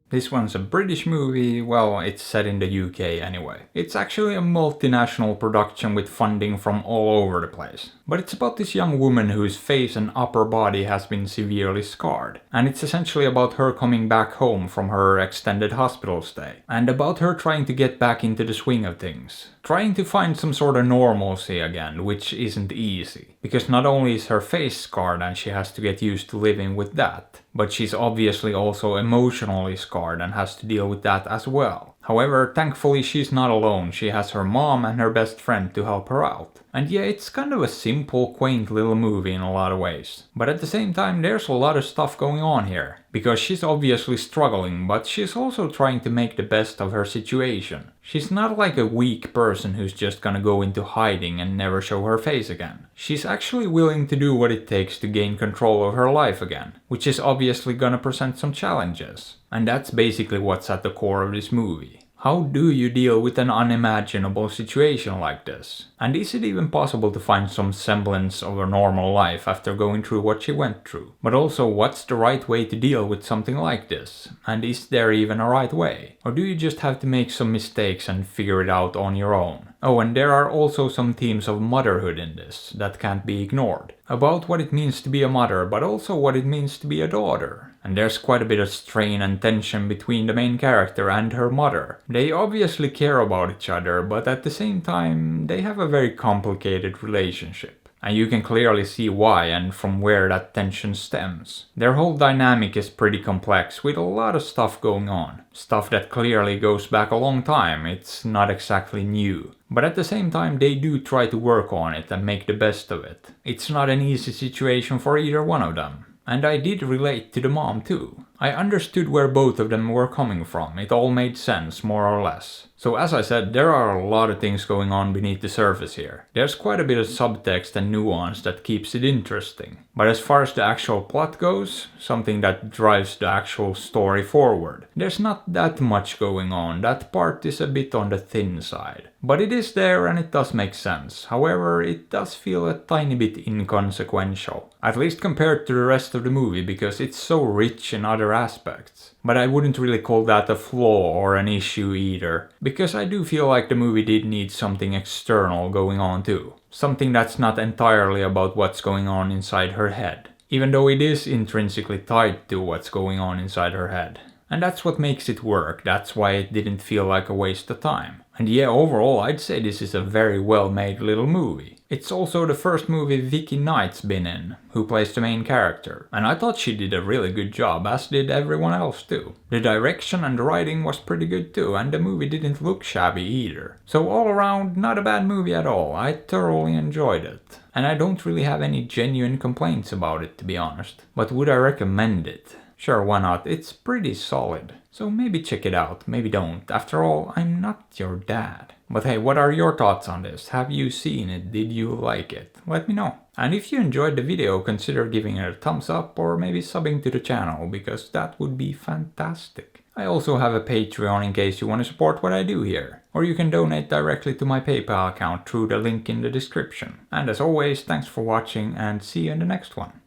This one's a British movie, well, it's set in the UK anyway. It's actually a multinational production with funding from all over the place. But it's about this young woman whose face and upper body has been severely scarred. And it's essentially about her coming back home from her extended hospital stay. And about her trying to get back into the swing of things. Trying to find some sort of normalcy again, which isn't easy. Because not only is her face scarred and she has to get used to living with that, but she's obviously also emotionally scarred and has to deal with that as well. However, thankfully she's not alone, she has her mom and her best friend to help her out. And yeah, it's kind of a simple, quaint little movie in a lot of ways. But at the same time, there's a lot of stuff going on here. Because she's obviously struggling, but she's also trying to make the best of her situation. She's not like a weak person who's just gonna go into hiding and never show her face again. She's actually willing to do what it takes to gain control of her life again, which is obviously gonna present some challenges. And that's basically what's at the core of this movie. How do you deal with an unimaginable situation like this? And is it even possible to find some semblance of a normal life after going through what she went through? But also, what's the right way to deal with something like this? And is there even a right way? Or do you just have to make some mistakes and figure it out on your own? Oh, and there are also some themes of motherhood in this that can't be ignored. About what it means to be a mother, but also what it means to be a daughter. And there's quite a bit of strain and tension between the main character and her mother. They obviously care about each other, but at the same time, they have a very complicated relationship. And you can clearly see why and from where that tension stems. Their whole dynamic is pretty complex with a lot of stuff going on. Stuff that clearly goes back a long time, it's not exactly new. But at the same time they do try to work on it and make the best of it. It's not an easy situation for either one of them. And I did relate to the mom too. I understood where both of them were coming from, it all made sense more or less. So as I said, there are a lot of things going on beneath the surface here. There's quite a bit of subtext and nuance that keeps it interesting. But as far as the actual plot goes, something that drives the actual story forward, there's not that much going on, that part is a bit on the thin side. But it is there and it does make sense, however it does feel a tiny bit inconsequential. At least compared to the rest of the movie, because it's so rich in other aspects. But I wouldn't really call that a flaw or an issue either, because I do feel like the movie did need something external going on too. Something that's not entirely about what's going on inside her head. Even though it is intrinsically tied to what's going on inside her head. And that's what makes it work, that's why it didn't feel like a waste of time. And yeah, overall I'd say this is a very well made little movie. It's also the first movie Vicky Knight's been in, who plays the main character. And I thought she did a really good job, as did everyone else too. The direction and the writing was pretty good too, and the movie didn't look shabby either. So all around, not a bad movie at all, I thoroughly enjoyed it. And I don't really have any genuine complaints about it, to be honest. But would I recommend it? Sure, why not? It's pretty solid. So maybe check it out, maybe don't. After all, I'm not your dad. But hey, what are your thoughts on this? Have you seen it? Did you like it? Let me know. And if you enjoyed the video, consider giving it a thumbs up or maybe subbing to the channel, because that would be fantastic. I also have a Patreon in case you want to support what I do here. Or you can donate directly to my PayPal account through the link in the description. And as always, thanks for watching and see you in the next one.